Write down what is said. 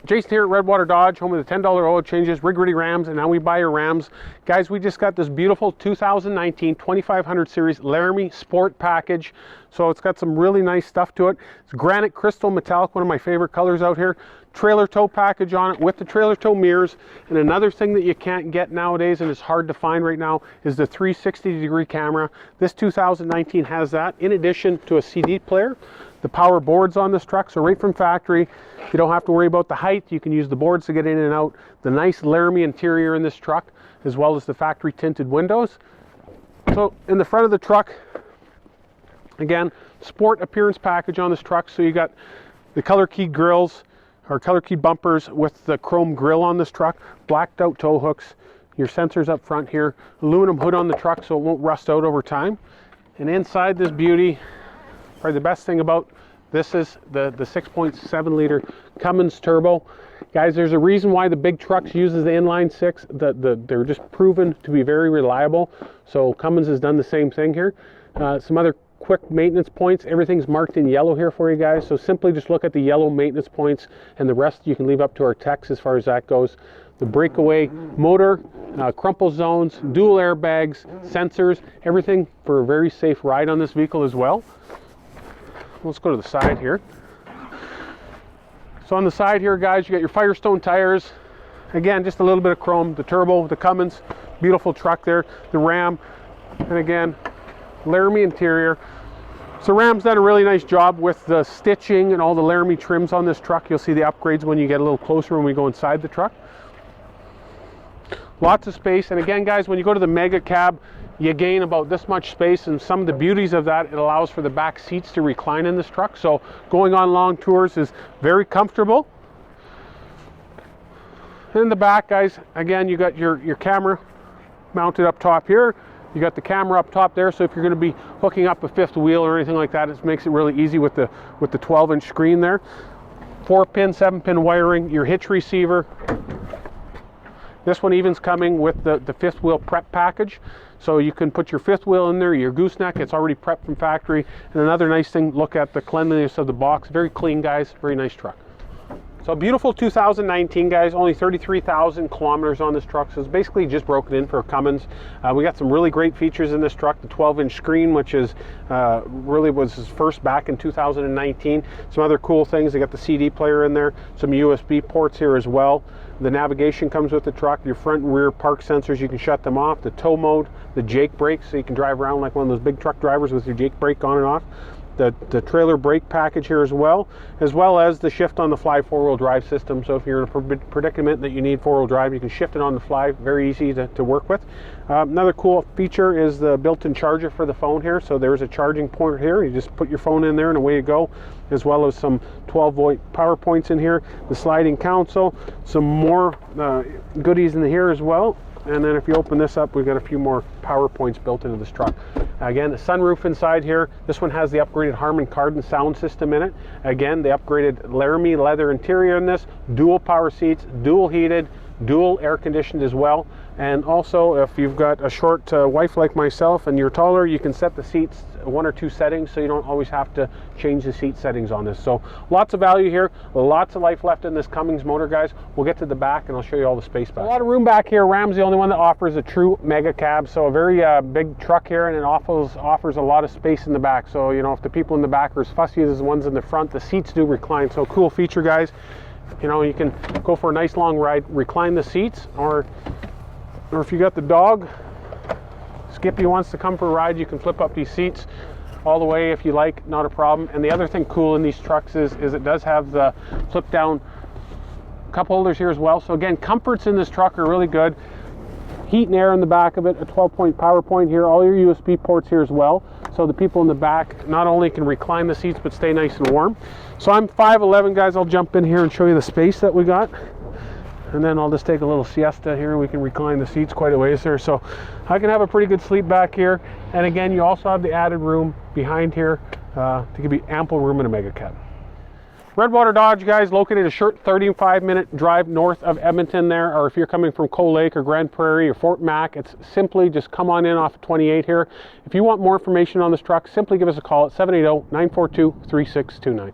Jason here at Redwater Dodge, home of the $10 oil changes, rig ready Rams, and now we buy your Rams. Guys, we just got this beautiful 2019 2500 series Laramie Sport package. So it's got some really nice stuff to it. It's granite crystal metallic, one of my favorite colors out here. Trailer tow package on it with the trailer tow mirrors. And another thing that you can't get nowadays and is hard to find right now is the 360-degree camera. This 2019 has that, in addition to a CD player. The power boards on this truck, so right from factory, you don't have to worry about the height. You can use the boards to get in and out. The nice Laramie interior in this truck, as well as the factory tinted windows. So in the front of the truck, again, sport appearance package on this truck. So you got the color keyed grills, or color keyed bumpers with the chrome grille on this truck, blacked out tow hooks, your sensors up front here, aluminum hood on the truck so it won't rust out over time. And inside this beauty, probably the best thing about this is the 6.7 liter Cummins turbo. Guys, there's a reason why the big trucks uses the inline six. They're just proven to be very reliable. So Cummins has done the same thing here. Some other quick maintenance points. Everything's marked in yellow here for you guys. So simply just look at the yellow maintenance points, and the rest you can leave up to our techs as far as that goes. The breakaway motor, crumple zones, dual airbags, sensors, everything for a very safe ride on this vehicle as well. Let's go to the side here. So on the side here, guys, you got your Firestone tires. Again, just a little bit of chrome. The turbo, the Cummins, beautiful truck there. The Ram, and again, Laramie interior. So Ram's done a really nice job with the stitching and all the Laramie trims on this truck. You'll see the upgrades when you get a little closer when we go inside the truck. Lots of space, and again, guys, when you go to the mega cab, you gain about this much space, and some of the beauties of that, it allows for the back seats to recline in this truck. So going on long tours is very comfortable. In the back, guys, again, you got your camera mounted up top here. You got the camera up top there, so if you're going to be hooking up a fifth wheel or anything like that, it makes it really easy with the 12-inch screen there. 4-pin, 7-pin wiring, your hitch receiver. This one even's coming with the fifth wheel prep package. So you can put your fifth wheel in there, your gooseneck, it's already prepped from factory. And another nice thing, look at the cleanliness of the box. Very clean, guys, very nice truck. So beautiful 2019, guys, only 33,000 kilometers on this truck. So it's basically just broken in for a Cummins. We got some really great features in this truck. The 12-inch screen, which is really was his first back in 2019. Some other cool things, they got the CD player in there, some USB ports here as well. The navigation comes with the truck, your front and rear park sensors, you can shut them off, the tow mode, the Jake brake, so you can drive around like one of those big truck drivers with your Jake brake on and off. The trailer brake package here as well as the shift on the fly four-wheel drive system. So if you're in a predicament that you need four-wheel drive, you can shift it on the fly, very easy to work with. Another cool feature is the built-in charger for the phone here. So there's a charging point here, you just put your phone in there and away you go, as well as some 12-volt power points in here, the sliding console, some more goodies in here as well. And then if you open this up, we've got a few more power points built into this truck. Again, the sunroof inside here. This one has the upgraded Harman Kardon sound system in it. Again, the upgraded Laramie leather interior in this. Dual power seats, dual heated, dual air conditioned as well. And also, if you've got a short wife like myself and you're taller, you can set the seats 1 or 2 settings, so you don't always have to change the seat settings on this. So lots of value here, lots of life left in this Cummins motor, guys. We'll get to the back and I'll show you all the space back. A lot of room back here. Ram's the only one that offers a true mega cab, so a very big truck here, and it offers a lot of space in the back. So, you know, if the people in the back are as fussy as the ones in the front, the seats do recline. So cool feature, guys. You know, you can go for a nice long ride, recline the seats, or if you got the dog, Skippy wants to come for a ride, you can flip up these seats all the way if you like, not a problem. And the other thing cool in these trucks is it does have the flip down cup holders here as well. So again, comforts in this truck are really good. Heat and air in the back of it, a 12-point power point here, all your USB ports here as well. So the people in the back not only can recline the seats, but stay nice and warm. So I'm 5'11", guys. I'll jump in here and show you the space that we got. And then I'll just take a little siesta here. We can recline the seats quite a ways there. So I can have a pretty good sleep back here. And again, you also have the added room behind here to give you ample room in a mega cab. Redwater Dodge, guys, located a short 35-minute drive north of Edmonton there, or if you're coming from Coal Lake or Grand Prairie or Fort Mac, it's simply just come on in off of 28 here. If you want more information on this truck, simply give us a call at 780-942-3629.